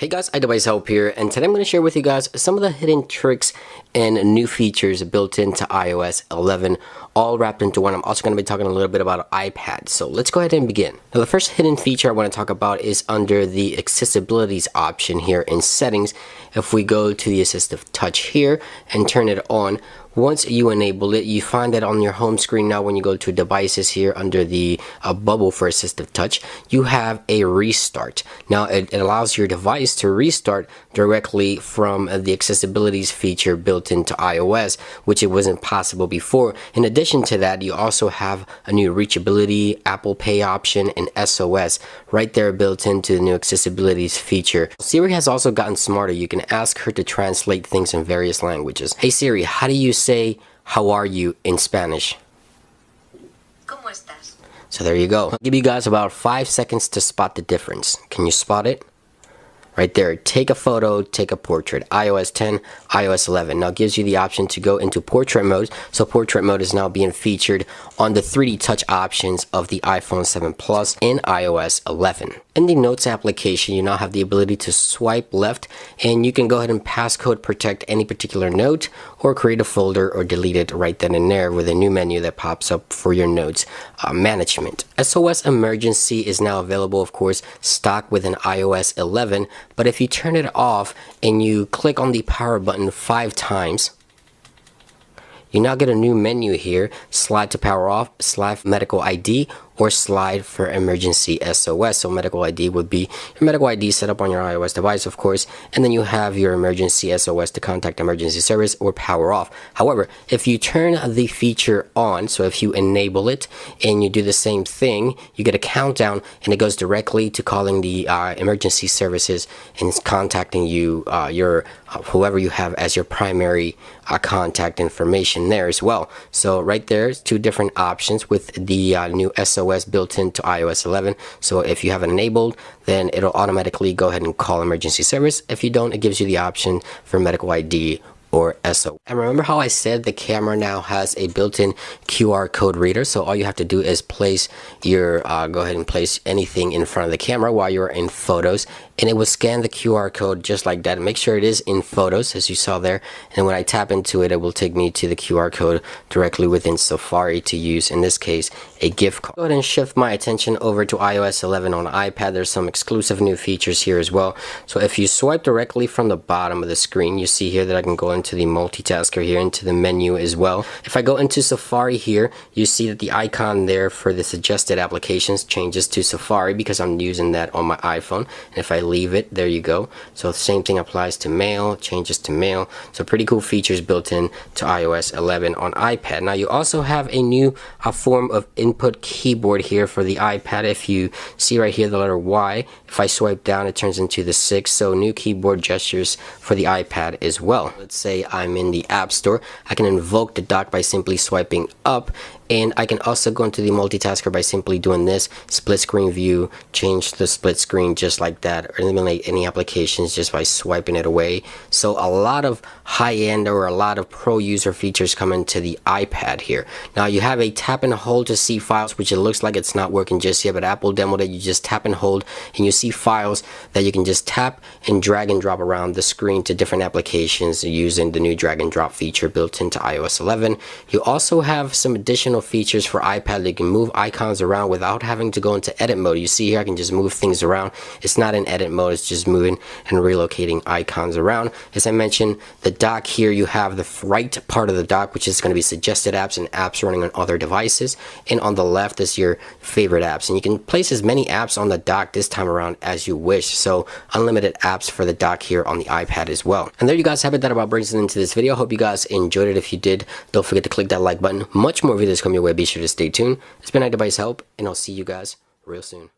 Hey guys, iDevice Help here, and today I'm going to share with you guys some of the hidden tricks and new features built into iOS 11, all wrapped into one. I'm also going to be talking a little bit about iPad, so let's go ahead and begin. Now the first hidden feature I want to talk about is under the accessibilities option here in settings. If we go to the assistive touch here and turn it on, once you enable it, you find that on your home screen now when you go to devices here under the bubble for assistive touch, you have a restart. Now it allows your device to restart directly from the accessibilities feature built into iOS, which it wasn't possible before. In addition to that, you also have a new reachability, Apple Pay option, and SOS right there built into the new accessibilities feature. Siri has also gotten smarter. You can ask her to translate things in various languages. Hey Siri, how do you say how are you in Spanish? ¿Cómo estás? So there you go. I'll give you guys about 5 seconds to spot the difference. Can you spot it? Right there, take a photo, take a portrait. iOS 10, iOS 11. Now it gives you the option to go into portrait mode. So portrait mode is now being featured on the 3D touch options of the iPhone 7 Plus in iOS 11. In the Notes application, you now have the ability to swipe left, and you can go ahead and passcode protect any particular note or create a folder or delete it right then and there with a new menu that pops up for your notes management. SOS emergency is now available, of course, stock within iOS 11, but if you turn it off and you click on the power button 5 times, you now get a new menu here, slide to power off, slide medical ID, or slide for emergency SOS. So medical ID would be your medical ID set up on your iOS device, of course, and then you have your emergency SOS to contact emergency service or power off. However, if you turn the feature on, so if you enable it and you do the same thing, you get a countdown and it goes directly to calling the emergency services and it's contacting you, whoever you have as your primary contact information there as well. So right there is 2 different options with the new SOS built into iOS 11. So if you have it enabled, then it'll automatically go ahead and call emergency service. If you don't, it gives you the option for medical ID or SOS. And remember how I said the camera now has a built-in QR code reader, so all you have to do is place your go ahead and place anything in front of the camera while you're in photos, and it will scan the QR code just like that. Make sure it is in photos as you saw there, and when I tap into it, it will take me to the QR code directly within Safari to use, in this case, a gift card. Go ahead and shift my attention over to iOS 11 on iPad. There's some exclusive new features here as well. So if you swipe directly from the bottom of the screen, you see here that I can go into the multitasker here, into the menu as well. If I go into Safari here, you see that the icon there for the suggested applications changes to Safari because I'm using that on my iPhone. And if I leave it, there you go. So the same thing applies to mail, changes to mail. So pretty cool features built in to iOS 11 on iPad. Now you also have a new form of input keyboard here for the iPad. If you see right here the letter Y, if I swipe down it turns into the 6. So new keyboard gestures for the iPad as well. Let's say I'm in the App Store. I can invoke the dock by simply swiping up, and I can also go into the multitasker by simply doing this split screen view, change the split screen just like that, or eliminate any applications just by swiping it away. So a lot of high-end or a lot of pro user features come into the iPad here. Now you have a tap and hold to see files, which it looks like it's not working just yet, but Apple demoed it. You just tap and hold and you see files that you can just tap and drag and drop around the screen to different applications using the new drag and drop feature built into iOS 11. You also have some additional features for iPad that you can move icons around without having to go into edit mode. You see here I can just move things around. It's not in edit mode, it's just moving and relocating icons around. As I mentioned, the dock here, you have the right part of the dock, which is going to be suggested apps and apps running on other devices, and on the left is your favorite apps, and you can place as many apps on the dock this time around as you wish. So unlimited apps for the dock here on the iPad as well. And there you guys have it. That about brings it into this video. Hope you guys enjoyed it. If you did, don't forget to click that like button. Much more videos come your way. Be sure to stay tuned. It's been iDevice Help, and I'll see you guys real soon.